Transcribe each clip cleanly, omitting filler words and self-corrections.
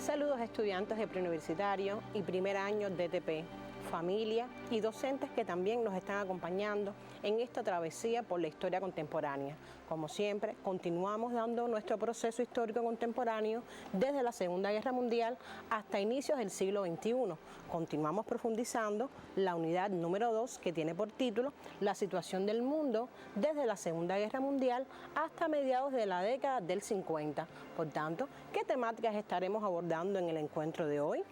Saludos estudiantes de preuniversitario y primer año de DTP, familia y docentes que también nos están acompañando en esta travesía por la historia contemporánea. Como siempre, continuamos dando nuestro proceso histórico contemporáneo desde la Segunda Guerra Mundial hasta inicios del siglo XXI. Continuamos profundizando la unidad número 2 que tiene por título La situación del mundo desde la Segunda Guerra Mundial hasta mediados de la década del 50. Por tanto, ¿qué temáticas estaremos abordando en el encuentro de hoy?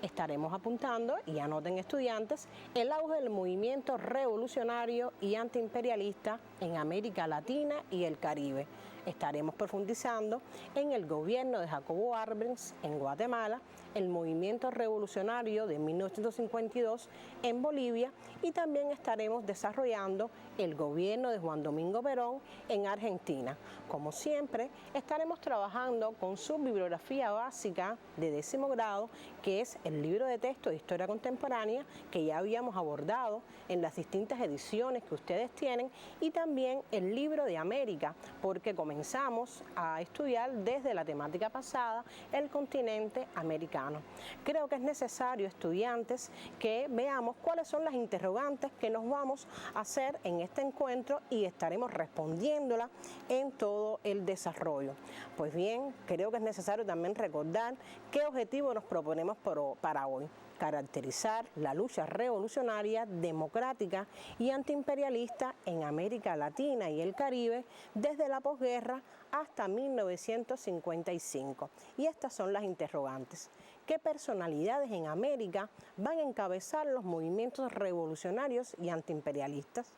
Estaremos apuntando, y anoten estudiantes, el auge del movimiento revolucionario y antiimperialista en América Latina y el Caribe. Estaremos profundizando en el gobierno de Jacobo Arbenz en Guatemala, el movimiento revolucionario de 1952 en Bolivia y también estaremos desarrollando el gobierno de Juan Domingo Perón en Argentina. Como siempre, estaremos trabajando con su bibliografía básica de 10º grado, que es el libro de texto de Historia Contemporánea, que ya habíamos abordado en las distintas ediciones que ustedes tienen, y también el libro de América, porque comenzamos a estudiar desde la temática pasada el continente americano. Creo que es necesario, estudiantes, que veamos cuáles son las interrogantes que nos vamos a hacer en este encuentro y estaremos respondiéndolas en todo el desarrollo. Pues bien, creo que es necesario también recordar qué objetivo nos proponemos para hoy. Caracterizar la lucha revolucionaria, democrática y antiimperialista en América Latina y el Caribe desde la posguerra hasta 1955. Y estas son las interrogantes. ¿Qué personalidades en América van a encabezar los movimientos revolucionarios y antiimperialistas?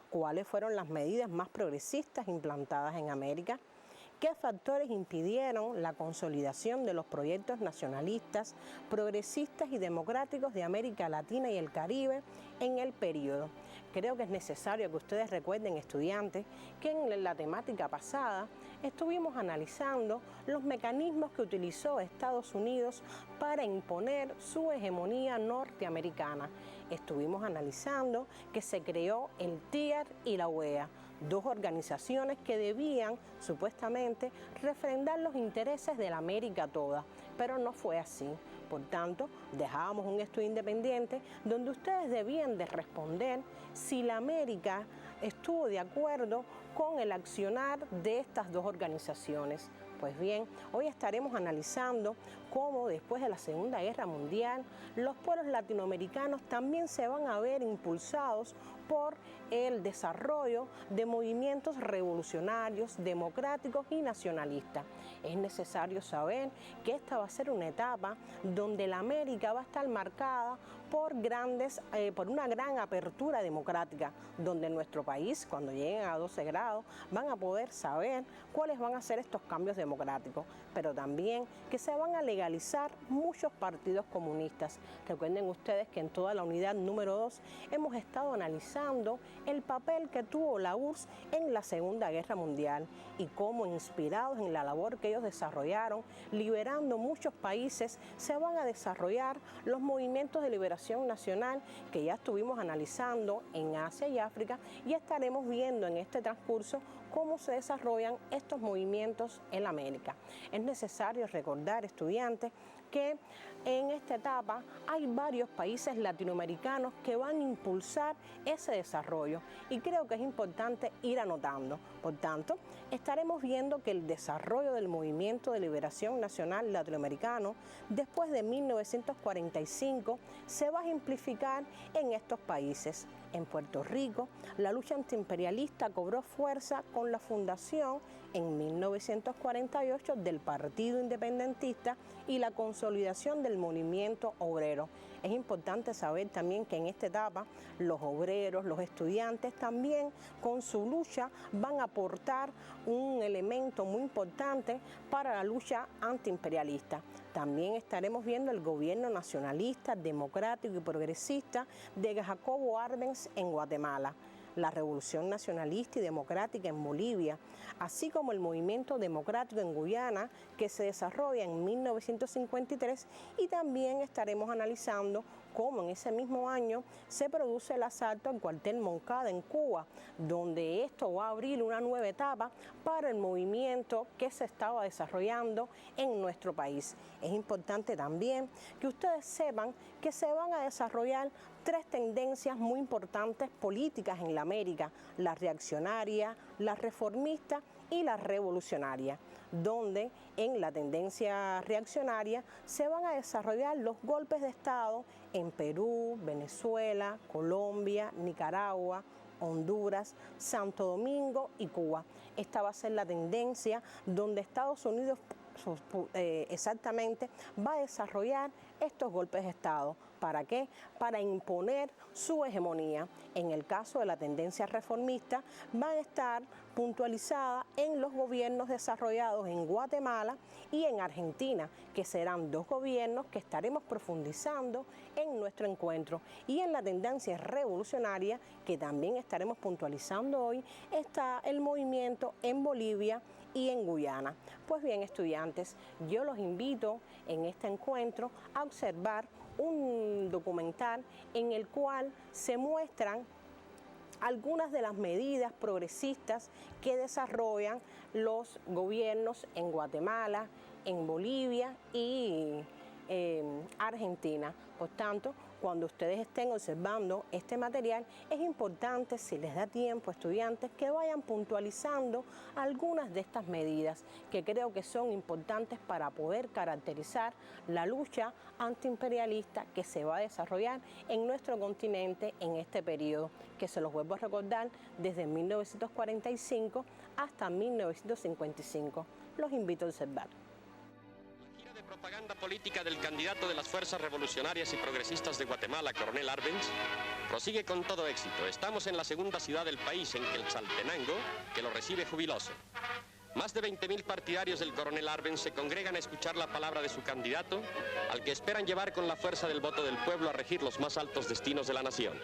¿Cuáles fueron las medidas más progresistas implantadas en América? ¿Qué factores impidieron la consolidación de los proyectos nacionalistas, progresistas y democráticos de América Latina y el Caribe en el periodo? Creo que es necesario que ustedes recuerden, estudiantes, que en la temática pasada estuvimos analizando los mecanismos que utilizó Estados Unidos para imponer su hegemonía norteamericana. Estuvimos analizando que se creó el TIAR y la OEA, dos organizaciones que debían supuestamente refrendar los intereses de la América toda, pero no fue así. Por tanto, dejábamos un estudio independiente donde ustedes debían de responder si la América estuvo de acuerdo con el accionar de estas dos organizaciones. Pues bien, hoy estaremos analizando cómo después de la Segunda Guerra Mundial los pueblos latinoamericanos también se van a ver impulsados por el desarrollo de movimientos revolucionarios, democráticos y nacionalistas. Es necesario saber que esta va a ser una etapa donde la América va a estar marcada por una gran apertura democrática, donde nuestro país, cuando lleguen a 12 grados, van a poder saber cuáles van a ser estos cambios democráticos, pero también que se van a legalizar muchos partidos comunistas. Recuerden ustedes que en toda la unidad número 2 hemos estado analizando el papel que tuvo la URSS en la Segunda Guerra Mundial y cómo, inspirados en la labor que ellos desarrollaron, liberando muchos países, se van a desarrollar los movimientos de liberación nacional que ya estuvimos analizando en Asia y África, y estaremos viendo en este transcurso cómo se desarrollan estos movimientos en América. Es necesario recordar, estudiantes, que en esta etapa hay varios países latinoamericanos que van a impulsar ese desarrollo y creo que es importante ir anotando. Por tanto, estaremos viendo que el desarrollo del movimiento de liberación nacional latinoamericano después de 1945 se va a ejemplificar en estos países. En Puerto Rico, la lucha antiimperialista cobró fuerza con la fundación en 1948 del Partido Independentista y la consolidación del movimiento obrero. Es importante saber también que en esta etapa los obreros, los estudiantes también con su lucha van a aportar un elemento muy importante para la lucha antiimperialista. También estaremos viendo el gobierno nacionalista, democrático y progresista de Jacobo Arbenz en Guatemala. la Revolución Nacionalista y Democrática en Bolivia, así como el Movimiento Democrático en Guyana, que se desarrolla en 1953, y también estaremos analizando cómo en ese mismo año se produce el asalto al cuartel Moncada en Cuba, donde esto va a abrir una nueva etapa para el movimiento que se estaba desarrollando en nuestro país. Es importante también que ustedes sepan que se van a desarrollar tres tendencias muy importantes políticas en la América: la reaccionaria, la reformista y la revolucionaria, donde en la tendencia reaccionaria se van a desarrollar los golpes de Estado en Perú, Venezuela, Colombia, Nicaragua, Honduras, Santo Domingo y Cuba. Esta va a ser la tendencia donde Estados Unidos exactamente va a desarrollar estos golpes de Estado. ¿Para qué? Para imponer su hegemonía. En el caso de la tendencia reformista, va a estar puntualizada en los gobiernos desarrollados en Guatemala y en Argentina, que serán dos gobiernos que estaremos profundizando en nuestro encuentro. Y en la tendencia revolucionaria, que también estaremos puntualizando hoy, está el movimiento en Bolivia y en Guyana. Pues bien, estudiantes, yo los invito en este encuentro a observar un documental en el cual se muestran algunas de las medidas progresistas que desarrollan los gobiernos en Guatemala, en Bolivia y Argentina. Por tanto, cuando ustedes estén observando este material, es importante, si les da tiempo, estudiantes, que vayan puntualizando algunas de estas medidas que creo que son importantes para poder caracterizar la lucha antiimperialista que se va a desarrollar en nuestro continente en este periodo, que se los vuelvo a recordar, desde 1945 hasta 1955. Los invito a observar. Propaganda política del candidato de las fuerzas revolucionarias y progresistas de Guatemala, Coronel Arbenz, prosigue con todo éxito. Estamos en la segunda ciudad del país en Quetzaltenango, que lo recibe jubiloso. Más de 20.000 partidarios del Coronel Arbenz se congregan a escuchar la palabra de su candidato, al que esperan llevar con la fuerza del voto del pueblo a regir los más altos destinos de la nación.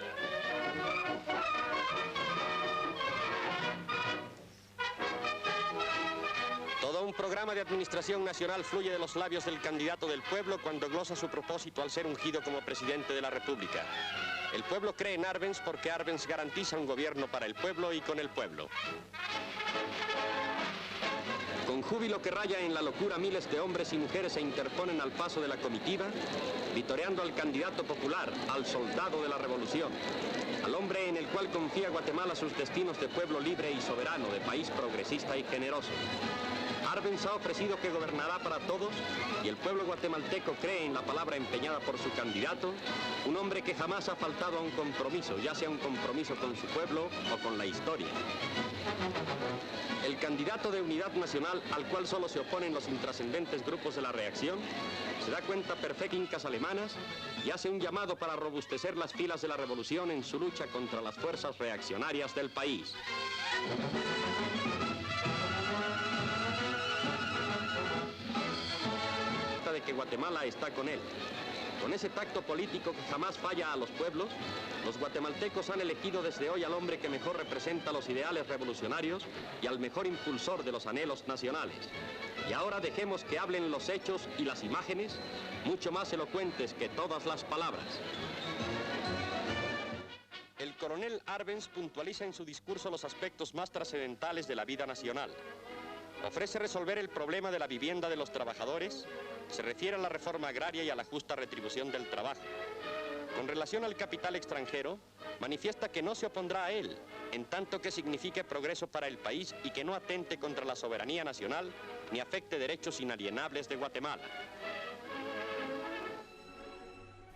Todo un programa de administración nacional fluye de los labios del candidato del pueblo cuando glosa su propósito al ser ungido como presidente de la República. El pueblo cree en Arbenz porque Arbenz garantiza un gobierno para el pueblo y con el pueblo. Con júbilo que raya en la locura, miles de hombres y mujeres se interponen al paso de la comitiva, vitoreando al candidato popular, al soldado de la revolución, al hombre en el cual confía Guatemala sus destinos de pueblo libre y soberano, de país progresista y generoso. Arbenz ha ofrecido que gobernará para todos y el pueblo guatemalteco cree en la palabra empeñada por su candidato, un hombre que jamás ha faltado a un compromiso, ya sea un compromiso con su pueblo o con la historia. El candidato de Unidad Nacional, al cual solo se oponen los intrascendentes grupos de la reacción, se da cuenta perfectas alemanas y hace un llamado para robustecer las filas de la revolución en su lucha contra las fuerzas reaccionarias del país. De que Guatemala está con él. Con ese tacto político que jamás falla a los pueblos, los guatemaltecos han elegido desde hoy al hombre que mejor representa los ideales revolucionarios y al mejor impulsor de los anhelos nacionales. Y ahora dejemos que hablen los hechos y las imágenes, mucho más elocuentes que todas las palabras. El coronel Arbenz puntualiza en su discurso los aspectos más trascendentales de la vida nacional. Ofrece resolver el problema de la vivienda de los trabajadores, se refiere a la reforma agraria y a la justa retribución del trabajo. Con relación al capital extranjero, manifiesta que no se opondrá a él, en tanto que signifique progreso para el país y que no atente contra la soberanía nacional ni afecte derechos inalienables de Guatemala.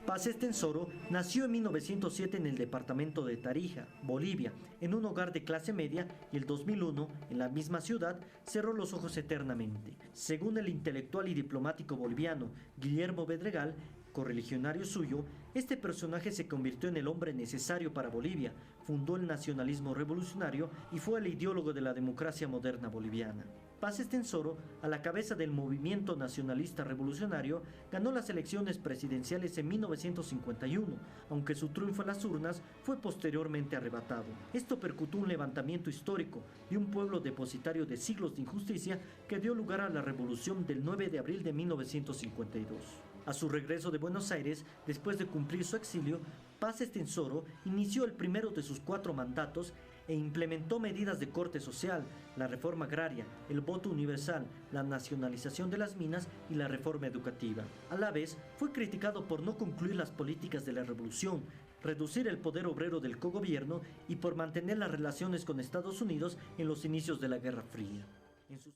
Paz Estenssoro nació en 1907 en el departamento de Tarija, Bolivia, en un hogar de clase media, y el 2001, en la misma ciudad, cerró los ojos eternamente. Según el intelectual y diplomático boliviano Guillermo Bedregal, Correligionario suyo, este personaje se convirtió en el hombre necesario para Bolivia, fundó el nacionalismo revolucionario y fue el ideólogo de la democracia moderna boliviana. Paz Estenssoro, a la cabeza del movimiento nacionalista revolucionario, ganó las elecciones presidenciales en 1951, aunque su triunfo en las urnas fue posteriormente arrebatado. Esto percutó un levantamiento histórico de un pueblo depositario de siglos de injusticia que dio lugar a la revolución del 9 de abril de 1952. A su regreso de Buenos Aires, después de cumplir su exilio, Paz Estenssoro inició el primero de sus 4 mandatos e implementó medidas de corte social, la reforma agraria, el voto universal, la nacionalización de las minas y la reforma educativa. A la vez, fue criticado por no concluir las políticas de la revolución, reducir el poder obrero del cogobierno y por mantener las relaciones con Estados Unidos en los inicios de la Guerra Fría.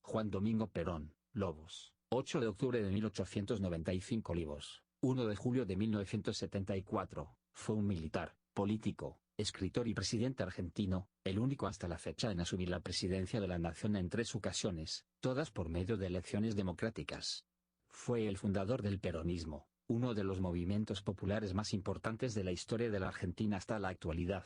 Juan Domingo Perón, Lobos, 8 de octubre de 1895 Olivos, 1 de julio de 1974, fue un militar, político, escritor y presidente argentino, el único hasta la fecha en asumir la presidencia de la nación en 3 ocasiones, todas por medio de elecciones democráticas. Fue el fundador del peronismo, uno de los movimientos populares más importantes de la historia de la Argentina hasta la actualidad.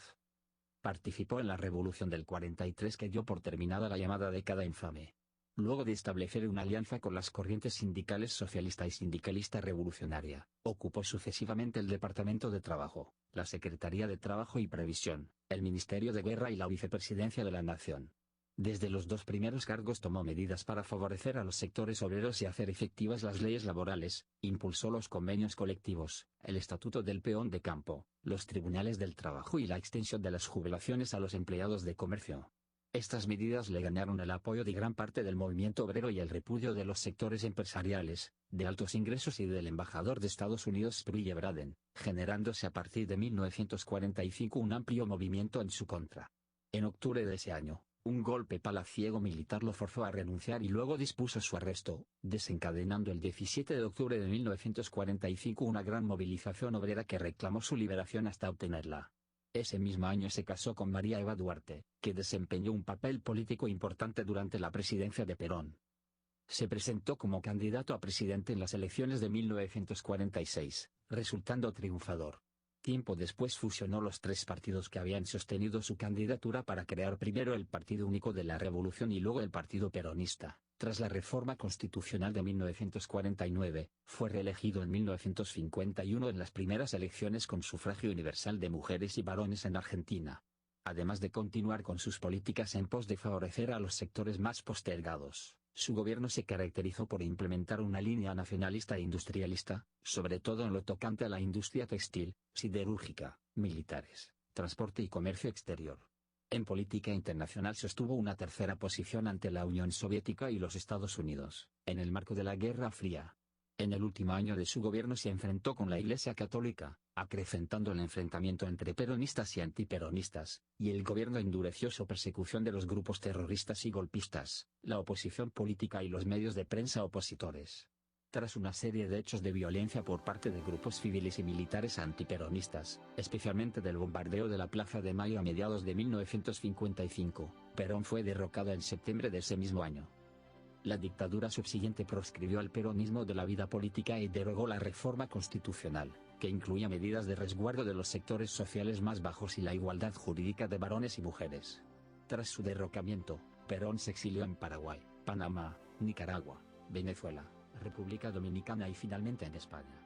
Participó en la Revolución del 43 que dio por terminada la llamada década infame. Luego de establecer una alianza con las corrientes sindicales socialista y sindicalista revolucionaria, ocupó sucesivamente el Departamento de Trabajo, la Secretaría de Trabajo y Previsión, el Ministerio de Guerra y la Vicepresidencia de la Nación. Desde los 2 primeros cargos tomó medidas para favorecer a los sectores obreros y hacer efectivas las leyes laborales, impulsó los convenios colectivos, el Estatuto del Peón de Campo, los tribunales del trabajo y la extensión de las jubilaciones a los empleados de comercio. Estas medidas le ganaron el apoyo de gran parte del movimiento obrero y el repudio de los sectores empresariales, de altos ingresos y del embajador de Estados Unidos Spruille Braden, generándose a partir de 1945 un amplio movimiento en su contra. En octubre de ese año, un golpe palaciego militar lo forzó a renunciar y luego dispuso su arresto, desencadenando el 17 de octubre de 1945 una gran movilización obrera que reclamó su liberación hasta obtenerla. Ese mismo año se casó con María Eva Duarte, que desempeñó un papel político importante durante la presidencia de Perón. Se presentó como candidato a presidente en las elecciones de 1946, resultando triunfador. Tiempo después fusionó los 3 partidos que habían sostenido su candidatura para crear primero el Partido Único de la Revolución y luego el Partido Peronista. Tras la reforma constitucional de 1949, fue reelegido en 1951 en las primeras elecciones con sufragio universal de mujeres y varones en Argentina. Además de continuar con sus políticas en pos de favorecer a los sectores más postergados, su gobierno se caracterizó por implementar una línea nacionalista e industrialista, sobre todo en lo tocante a la industria textil, siderúrgica, militares, transporte y comercio exterior. En política internacional sostuvo una tercera posición ante la Unión Soviética y los Estados Unidos, en el marco de la Guerra Fría. En el último año de su gobierno se enfrentó con la Iglesia Católica, acrecentando el enfrentamiento entre peronistas y antiperonistas, y el gobierno endureció su persecución de los grupos terroristas y golpistas, la oposición política y los medios de prensa opositores. Tras una serie de hechos de violencia por parte de grupos civiles y militares antiperonistas, especialmente del bombardeo de la Plaza de Mayo a mediados de 1955, Perón fue derrocado en septiembre de ese mismo año. La dictadura subsiguiente proscribió al peronismo de la vida política y derogó la reforma constitucional, que incluía medidas de resguardo de los sectores sociales más bajos y la igualdad jurídica de varones y mujeres. Tras su derrocamiento, Perón se exilió en Paraguay, Panamá, Nicaragua, Venezuela, República Dominicana y finalmente en España.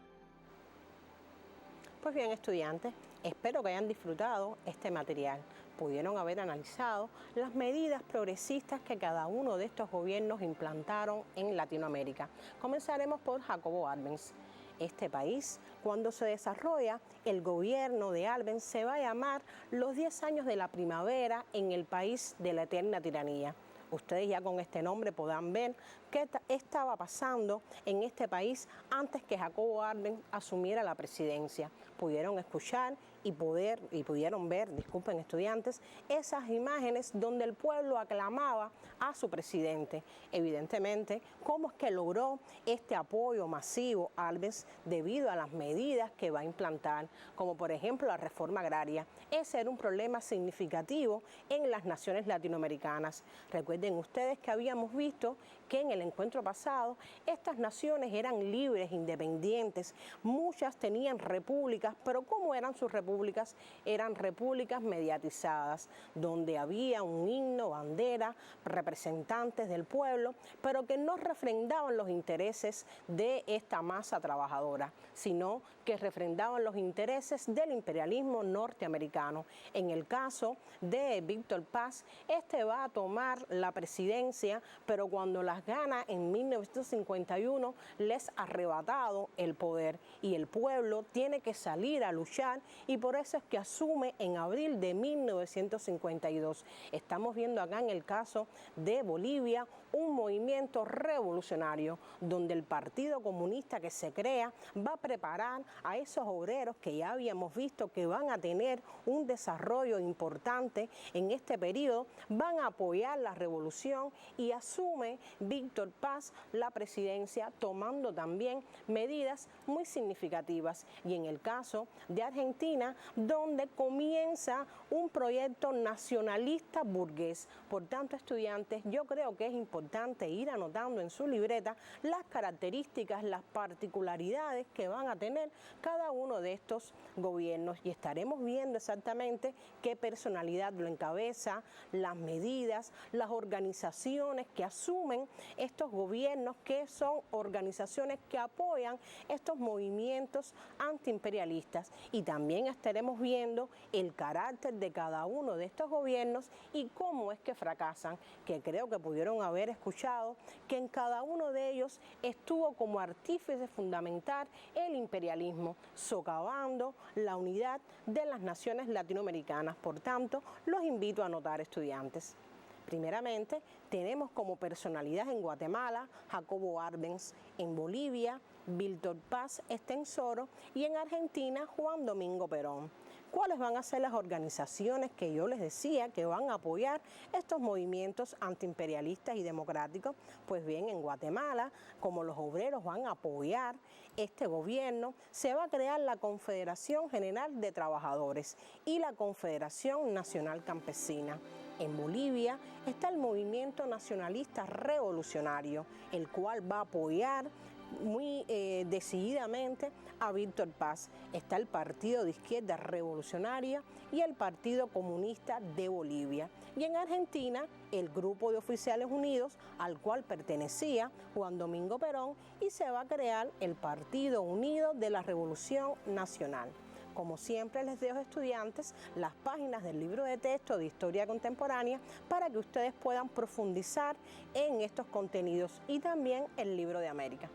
Pues bien, estudiantes, espero que hayan disfrutado este material. Pudieron haber analizado las medidas progresistas que cada uno de estos gobiernos implantaron en Latinoamérica. Comenzaremos por Jacobo Arbenz. Este país, cuando se desarrolla, el gobierno de Arbenz se va a llamar los 10 años de la primavera en el país de la eterna tiranía. Ustedes ya con este nombre podrán ver qué estaba pasando en este país antes que Jacobo Arbenz asumiera la presidencia. Pudieron escuchar y pudieron ver, disculpen estudiantes, esas imágenes donde el pueblo aclamaba a su presidente. Evidentemente, ¿cómo es que logró este apoyo masivo Arbenz debido a las medidas que va a implantar? Como por ejemplo la reforma agraria. Ese era un problema significativo en las naciones latinoamericanas. Recuerden ustedes que habíamos visto que en el encuentro pasado, estas naciones eran libres, independientes, muchas tenían repúblicas, pero ¿cómo eran sus repúblicas? Eran repúblicas mediatizadas, donde había un himno, bandera, representantes del pueblo, pero que no refrendaban los intereses de esta masa trabajadora, sino que refrendaban los intereses del imperialismo norteamericano. En el caso de Víctor Paz, este va a tomar la presidencia, pero cuando las gana en 1951 les ha arrebatado el poder y el pueblo tiene que salir a luchar, y por eso es que asume en abril de 1952. Estamos viendo acá en el caso de Bolivia un movimiento revolucionario donde el Partido Comunista que se crea va a preparar a esos obreros que ya habíamos visto que van a tener un desarrollo importante en este periodo, van a apoyar la revolución, y asume Víctor Paz la presidencia tomando también medidas muy significativas. Y en el caso de Argentina, donde comienza un proyecto nacionalista burgués. Por tanto, estudiantes, yo creo que es importante ir anotando en su libreta las características, las particularidades que van a tener cada uno de estos gobiernos, y estaremos viendo exactamente qué personalidad lo encabeza, las medidas, las organizaciones que asumen estos gobiernos, que son organizaciones que apoyan estos movimientos antiimperialistas, y también estaremos viendo el carácter de cada uno de estos gobiernos y cómo es que fracasan, que creo que pudieron haber escuchado que en cada uno de ellos estuvo como artífice fundamental el imperialismo, socavando la unidad de las naciones latinoamericanas. Por tanto, los invito a anotar, estudiantes. Primeramente, tenemos como personalidad en Guatemala Jacobo Arbenz, en Bolivia Víctor Paz Estenssoro y en Argentina Juan Domingo Perón. ¿Cuáles van a ser las organizaciones que yo les decía que van a apoyar estos movimientos antiimperialistas y democráticos? Pues bien, en Guatemala, como los obreros van a apoyar este gobierno, se va a crear la Confederación General de Trabajadores y la Confederación Nacional Campesina. En Bolivia está el Movimiento Nacionalista Revolucionario, el cual va a apoyar muy decididamente a Víctor Paz. Está el Partido de Izquierda Revolucionaria y el Partido Comunista de Bolivia. Y en Argentina, el Grupo de Oficiales Unidos, al cual pertenecía Juan Domingo Perón, y se va a crear el Partido Unido de la Revolución Nacional. Como siempre, les dejo, estudiantes, las páginas del libro de texto de Historia Contemporánea para que ustedes puedan profundizar en estos contenidos, y también el libro de América.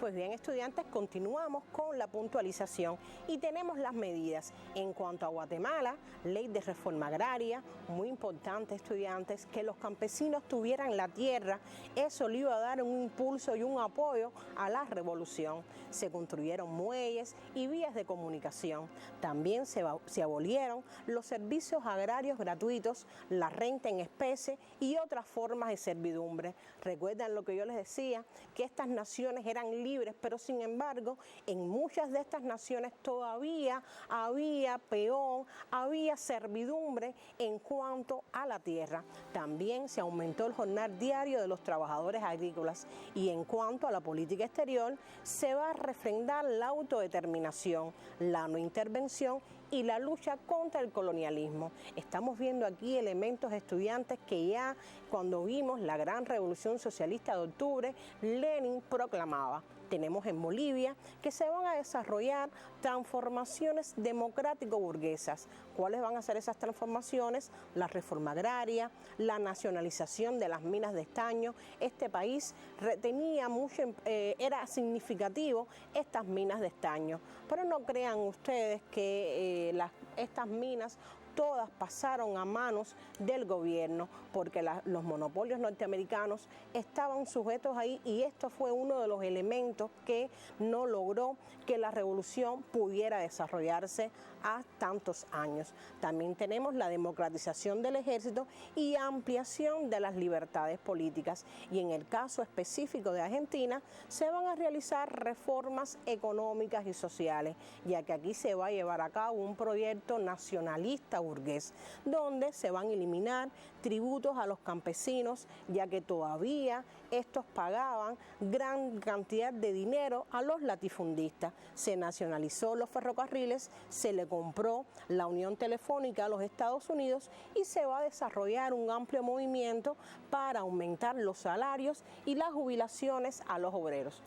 Pues bien, estudiantes, continuamos con la puntualización y tenemos las medidas. En cuanto a Guatemala, ley de reforma agraria, muy importante, estudiantes, que los campesinos tuvieran la tierra. Eso le iba a dar un impulso y un apoyo a la revolución. Se construyeron muelles y vías de comunicación. También se abolieron los servicios agrarios gratuitos, la renta en especie y otras formas de servidumbre. Recuerdan lo que yo les decía, que estas naciones eran libres, pero sin embargo, en muchas de estas naciones todavía había peón, había servidumbre en cuanto a la tierra. También se aumentó el jornal diario de los trabajadores agrícolas, y en cuanto a la política exterior, se va a refrendar la autodeterminación, la no intervención y la lucha contra el colonialismo. Estamos viendo aquí elementos, estudiantes, que ya cuando vimos la gran revolución socialista de octubre, Lenin proclamaba. Tenemos en Bolivia que se van a desarrollar transformaciones democrático-burguesas. ¿Cuáles van a ser esas transformaciones? La reforma agraria, la nacionalización de las minas de estaño. Este país retenía mucho, era significativo estas minas de estaño, pero no crean ustedes que estas minas todas pasaron a manos del gobierno, porque los monopolios norteamericanos estaban sujetos ahí, y esto fue uno de los elementos que no logró que la revolución pudiera desarrollarse a tantos años. También tenemos la democratización del ejército y ampliación de las libertades políticas, y en el caso específico de Argentina se van a realizar reformas económicas y sociales, ya que aquí se va a llevar a cabo un proyecto nacionalista burgués, donde se van a eliminar tributos a los campesinos, ya que todavía estos pagaban gran cantidad de dinero a los latifundistas. Se nacionalizó los ferrocarriles, se le compró la Unión Telefónica a los Estados Unidos, y se va a desarrollar un amplio movimiento para aumentar los salarios y las jubilaciones a los obreros.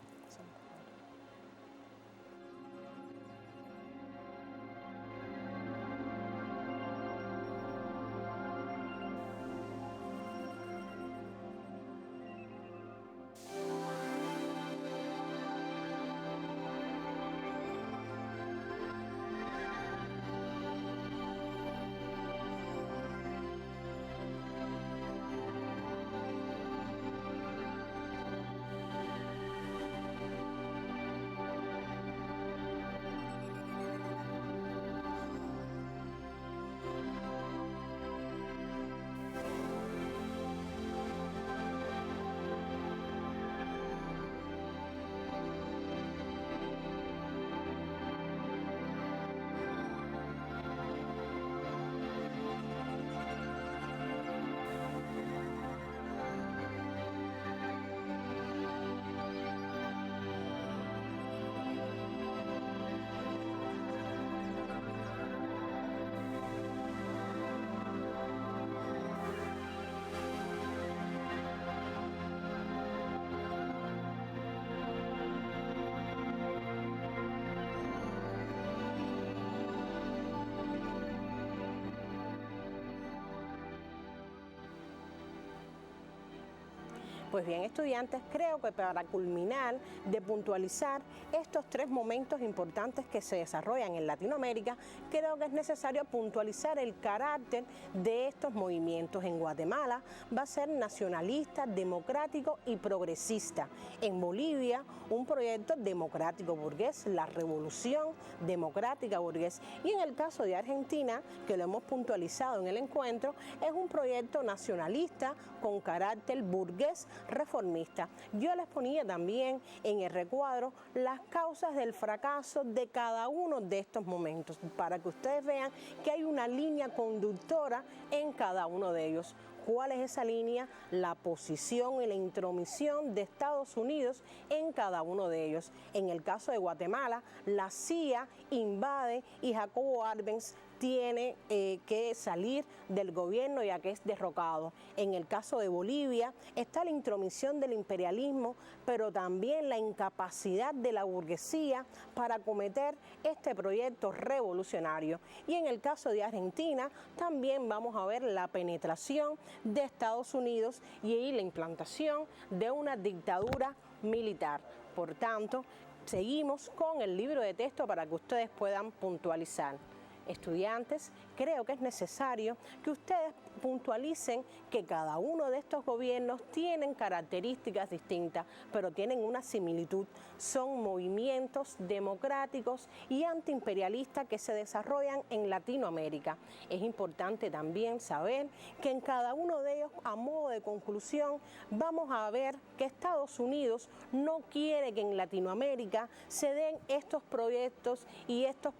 Pues bien, estudiantes, creo que para culminar de puntualizar estos tres momentos importantes que se desarrollan en Latinoamérica, creo que es necesario puntualizar el carácter de estos movimientos. En Guatemala va a ser nacionalista, democrático y progresista. En Bolivia, un proyecto democrático burgués, la revolución democrática burgués. Y en el caso de Argentina, que lo hemos puntualizado en el encuentro, es un proyecto nacionalista con carácter burgués reformista. Yo les ponía también en el recuadro las causas del fracaso de cada uno de estos momentos, para que ustedes vean que hay una línea conductora en cada uno de ellos. ¿Cuál es esa línea? La posición y la intromisión de Estados Unidos en cada uno de ellos. En el caso de Guatemala, la CIA invade y Jacobo Arbenz tiene que salir del gobierno ya que es derrocado. En el caso de Bolivia está la intromisión del imperialismo, pero también la incapacidad de la burguesía para acometer este proyecto revolucionario. Y en el caso de Argentina también vamos a ver la penetración de Estados Unidos y la implantación de una dictadura militar. Por tanto, seguimos con el libro de texto para que ustedes puedan puntualizar. Estudiantes, creo que es necesario que ustedes puntualicen que cada uno de estos gobiernos tienen características distintas, pero tienen una similitud. Son movimientos democráticos y antiimperialistas que se desarrollan en Latinoamérica. Es importante también saber que en cada uno de ellos, a modo de conclusión, vamos a ver que Estados Unidos no quiere que en Latinoamérica se den estos proyectos y estos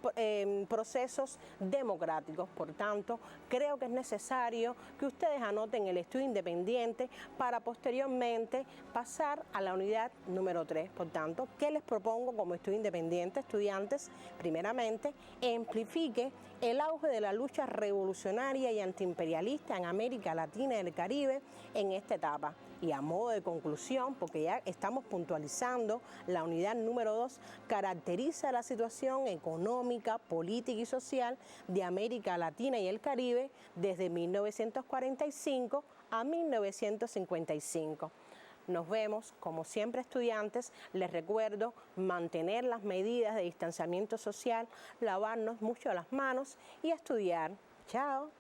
procesos democráticos. Por tanto, creo que es necesario que ustedes anoten el estudio independiente para posteriormente pasar a la unidad número 3. Por tanto, ¿qué les propongo como estudio independiente, estudiantes? Primeramente, amplifique el auge de la lucha revolucionaria y antiimperialista en América Latina y el Caribe en esta etapa. Y a modo de conclusión, porque ya estamos puntualizando, la unidad número 2 caracteriza la situación económica, política y social de América Latina y el Caribe desde 1945 a 1955. Nos vemos, como siempre estudiantes, les recuerdo mantener las medidas de distanciamiento social, lavarnos mucho las manos y estudiar. Chao.